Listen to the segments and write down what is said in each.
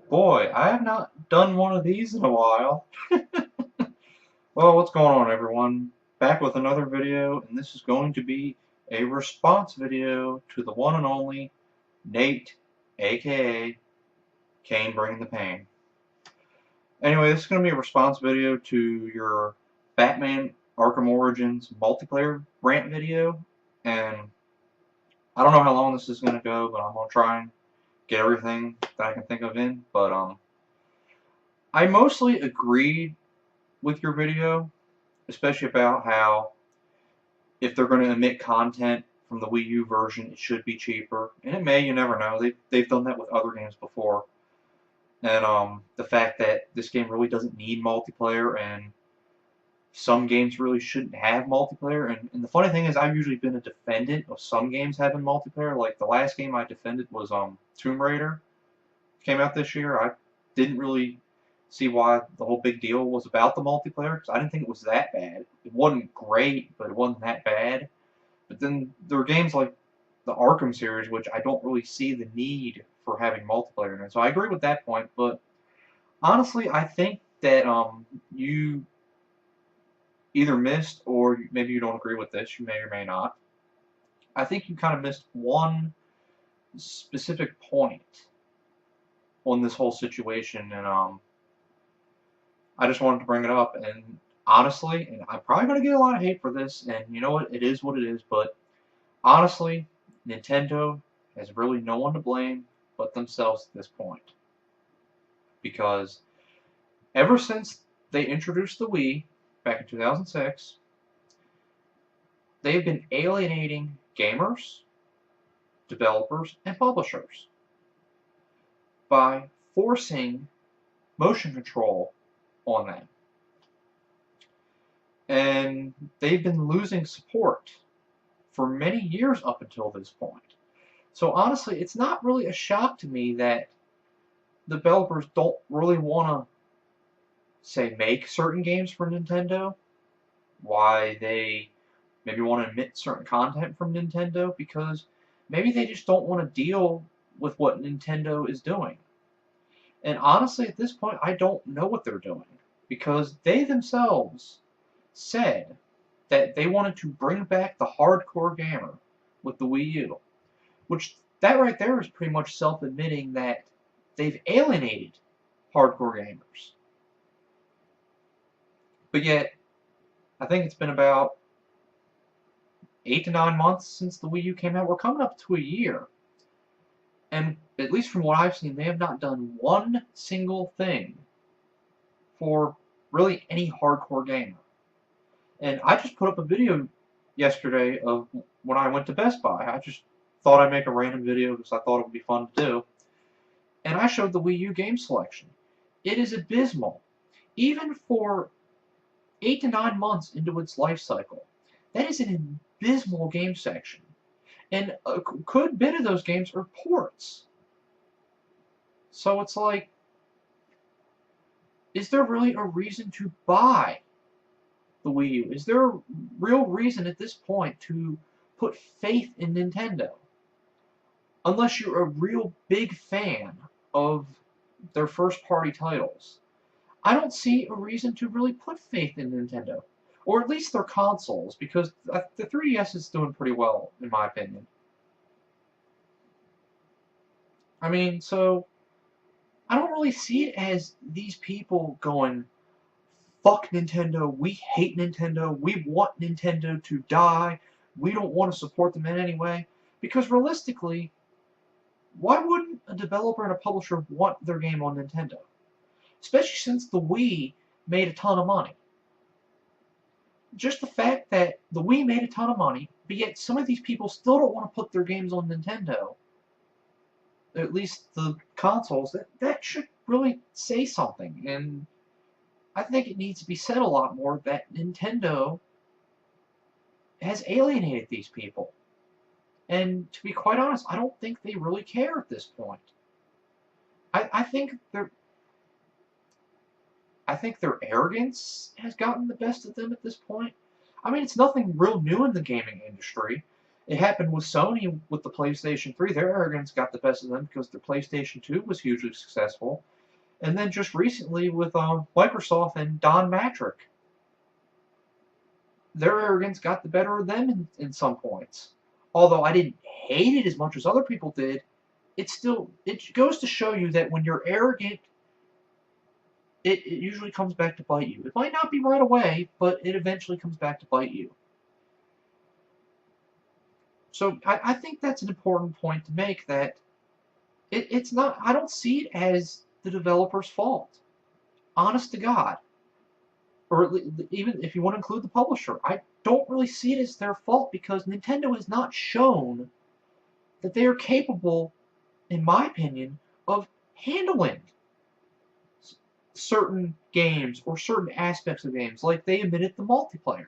Boy, I have not done one of these in a while. Well, what's going on, everyone? Back with another video, and this is going to be a response video to the one and only Nate, aka Kain bringing the pain. Anyway, this is going to be a response video to your Batman Arkham Origins multiplayer rant video, and I don't know how long this is going to go, but I'm going to try and get everything that I can think of in, but I mostly agreed with your video, especially about how if they're going to emit content from the Wii U version, it should be cheaper. And it may, you never know. They've done that with other games before. And the fact that this game really doesn't need multiplayer, and some games really shouldn't have multiplayer. And the funny thing is, I've usually been a defendant of some games having multiplayer. Like the last game I defended was Tomb Raider. Came out this year. I didn't really see why the whole big deal was about the multiplayer, because I didn't think it was that bad. It wasn't great, but it wasn't that bad. But then there are games like the Arkham series, which I don't really see the need for having multiplayer in it. So I agree with that point, but honestly, I think that you either missed, or maybe you don't agree with this, you may or may not. I think you kind of missed one specific point on this whole situation, and I just wanted to bring it up. And honestly, and I'm probably going to get a lot of hate for this, and you know what, it is what it is, but honestly, Nintendo has really no one to blame but themselves at this point. Because ever since they introduced the Wii back in 2006, they've been alienating gamers, developers, and publishers by forcing motion control on them. And they've been losing support for many years up until this point. So honestly, it's not really a shock to me that developers don't really want to, say, make certain games for Nintendo. Why they maybe want to emit certain content from Nintendo, because maybe they just don't want to deal with what Nintendo is doing. And honestly, at this point, I don't know what they're doing, because they themselves said that they wanted to bring back the hardcore gamer with the Wii U, which that right there is pretty much self-admitting that they've alienated hardcore gamers. But yet, I think it's been about 8 to 9 months since the Wii U came out. We're coming up to a year. And at least from what I've seen, they have not done one single thing for really any hardcore gamer. And I just put up a video yesterday of when I went to Best Buy. I just thought I'd make a random video because I thought it would be fun to do. And I showed the Wii U game selection. It is abysmal. Even for 8 to 9 months into its life cycle, that is an abysmal game section. And a good bit of those games are ports. So it's like, is there really a reason to buy the Wii U? Is there a real reason at this point to put faith in Nintendo? Unless you're a real big fan of their first-party titles, I don't see a reason to really put faith in Nintendo. Or at least their consoles, because the 3DS is doing pretty well, in my opinion. I mean, so I don't really see it as these people going, fuck Nintendo, we hate Nintendo, we want Nintendo to die, we don't want to support them in any way. Because realistically, why wouldn't a developer and a publisher want their game on Nintendo? Especially since the Wii made a ton of money. Just the fact that the Wii made a ton of money, but yet some of these people still don't want to put their games on Nintendo, at least the consoles, that should really say something. And I think it needs to be said a lot more that Nintendo has alienated these people. And to be quite honest, I don't think they really care at this point. I think their arrogance has gotten the best of them at this point. I mean, it's nothing real new in the gaming industry. It happened with Sony with the PlayStation 3. Their arrogance got the best of them because their PlayStation 2 was hugely successful. And then just recently with Microsoft and Don Matrick. Their arrogance got the better of them in some points. Although I didn't hate it as much as other people did, it goes to show you that when you're arrogant, it usually comes back to bite you. It might not be right away, but it eventually comes back to bite you. So I think that's an important point to make, that it's not, I don't see it as the developer's fault. Honest to God. Or even if you want to include the publisher, I don't really see it as their fault, because Nintendo has not shown that they are capable, in my opinion, of handling certain games or certain aspects of games, like they admitted the multiplayer.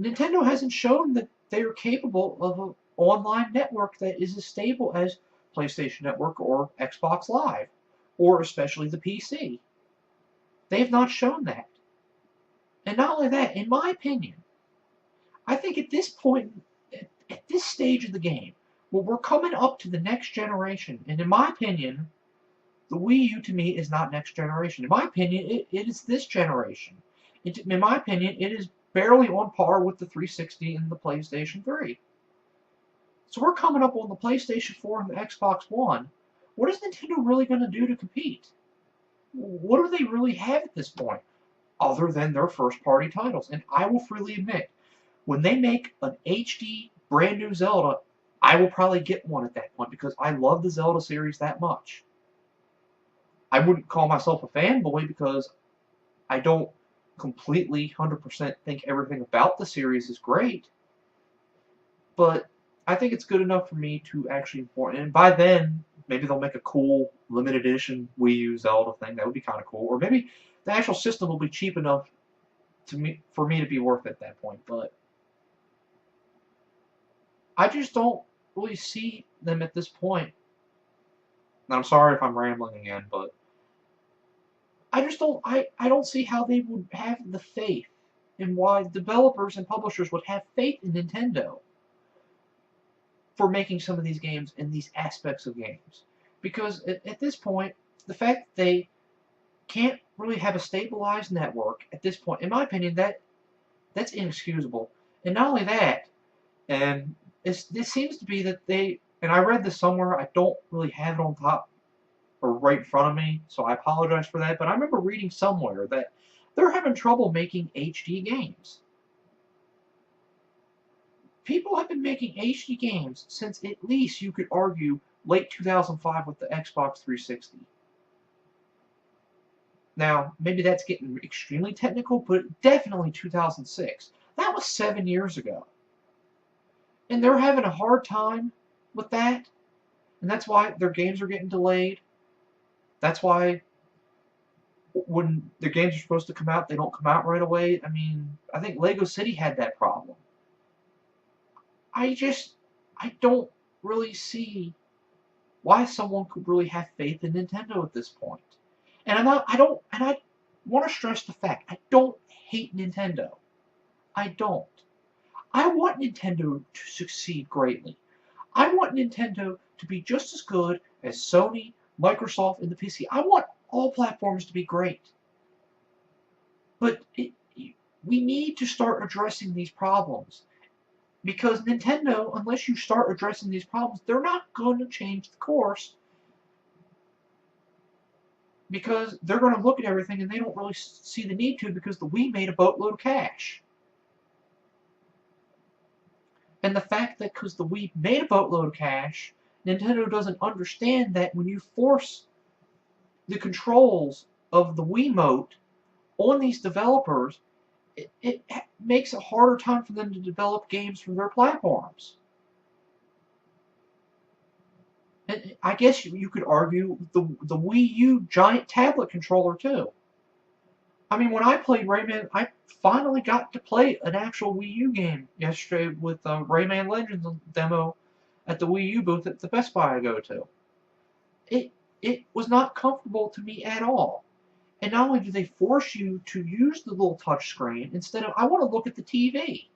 Nintendo hasn't shown that they are capable of an online network that is as stable as PlayStation Network or Xbox Live, or especially the PC. They have not shown that. And not only that, in my opinion, I think at this point, at this stage of the game, well, we're coming up to the next generation, and in my opinion, the Wii U to me is not next generation. In my opinion, it is this generation. In my opinion, it is barely on par with the 360 and the PlayStation 3. So we're coming up on the PlayStation 4 and the Xbox One. What is Nintendo really going to do to compete? What do they really have at this point, other than their first-party titles? And I will freely admit, when they make an HD brand new Zelda, I will probably get one at that point, because I love the Zelda series that much. I wouldn't call myself a fanboy, because I don't completely 100% think everything about the series is great, but I think it's good enough for me to actually import it. And by then, maybe they'll make a cool limited edition Wii U Zelda thing. That would be kind of cool. Or maybe the actual system will be cheap enough for me to be worth it at that point. But I just don't really see them at this point. And I'm sorry if I'm rambling again, but I just don't. I don't see how they would have the faith, and why developers and publishers would have faith in Nintendo for making some of these games and these aspects of games. Because at this point, the fact that they can't really have a stabilized network at this point, in my opinion, that's inexcusable. And not only that, and this seems to be that they, and I read this somewhere, I don't really have it on top or right in front of me, so I apologize for that, but I remember reading somewhere that they're having trouble making HD games. People have been making HD games since, at least you could argue, late 2005 with the Xbox 360. Now, maybe that's getting extremely technical, but definitely 2006. That was 7 years ago. And they're having a hard time with that, and that's why their games are getting delayed. That's why when the games are supposed to come out, they don't come out right away. I mean, I think Lego City had that problem. I don't really see why someone could really have faith in Nintendo at this point. And I want to stress the fact, I don't hate Nintendo. I don't. I want Nintendo to succeed greatly. I want Nintendo to be just as good as Sony, Microsoft, and the PC. I want all platforms to be great. But we need to start addressing these problems. Because Nintendo, unless you start addressing these problems, they're not going to change the course. Because they're going to look at everything and they don't really see the need to, because the Wii made a boatload of cash. And the fact that because the Wii made a boatload of cash, Nintendo doesn't understand that when you force the controls of the Wiimote on these developers, it makes a harder time for them to develop games for their platforms. And I guess you could argue the Wii U giant tablet controller too. I mean, when I played Rayman, I finally got to play an actual Wii U game yesterday with Rayman Legends demo at the Wii U booth at the Best Buy I go to. It was not comfortable to me at all. And not only do they force you to use the little touch screen instead of, I want to look at the TV,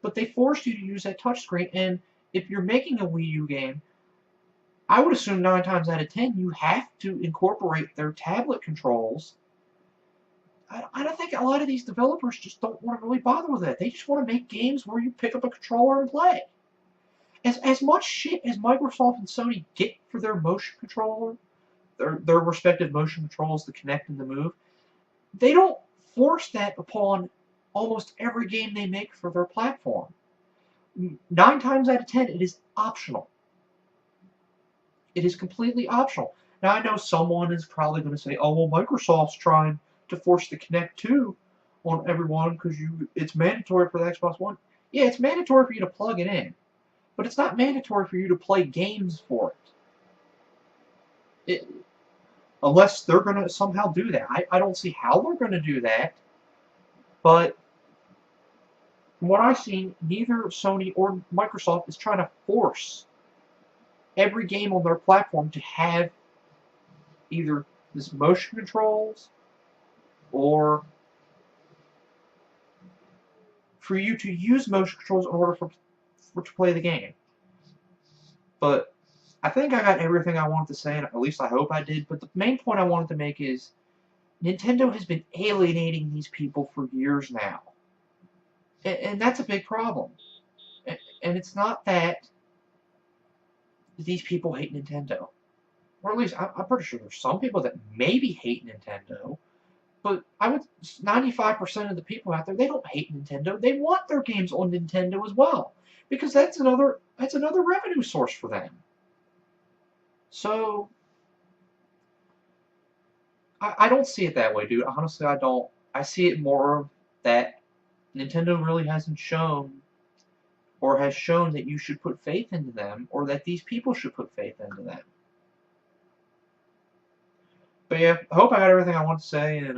but they force you to use that touch screen. And if you're making a Wii U game, I would assume 9 times out of 10 you have to incorporate their tablet controls. I don't think a lot of these developers just don't want to really bother with that. They just want to make games where you pick up a controller and play. As much shit as Microsoft and Sony get for their motion controller, their respective motion controls, the Kinect and the Move, they don't force that upon almost every game they make for their platform. 9 times out of 10, it is optional. It is completely optional. Now, I know someone is probably going to say, oh, well, Microsoft's trying to force the Kinect 2 on everyone because it's mandatory for the Xbox One. Yeah, it's mandatory for you to plug it in, but it's not mandatory for you to play games for it. Unless they're going to somehow do that. I don't see how they're going to do that, but from what I've seen, neither Sony or Microsoft is trying to force every game on their platform to have either this motion controls or for you to use motion controls in order for to play the game. But I think I got everything I wanted to say, and at least I hope I did. But the main point I wanted to make is Nintendo has been alienating these people for years now. And that's a big problem. And it's not that these people hate Nintendo. Or at least, I'm pretty sure there's some people that maybe hate Nintendo. But 95% of the people out there, they don't hate Nintendo. They want their games on Nintendo as well. Because that's another revenue source for them. So, I don't see it that way, dude. Honestly, I don't. I see it more that Nintendo really hasn't shown or has shown that you should put faith into them, or that these people should put faith into them. But yeah, I hope I got everything I want to say, and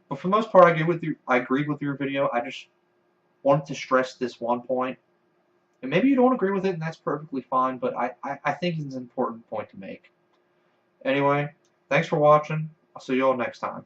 but for the most part, I agreed with your video. I just wanted to stress this one point, and maybe you don't agree with it, and that's perfectly fine. But I think it's an important point to make. Anyway, thanks for watching. I'll see you all next time.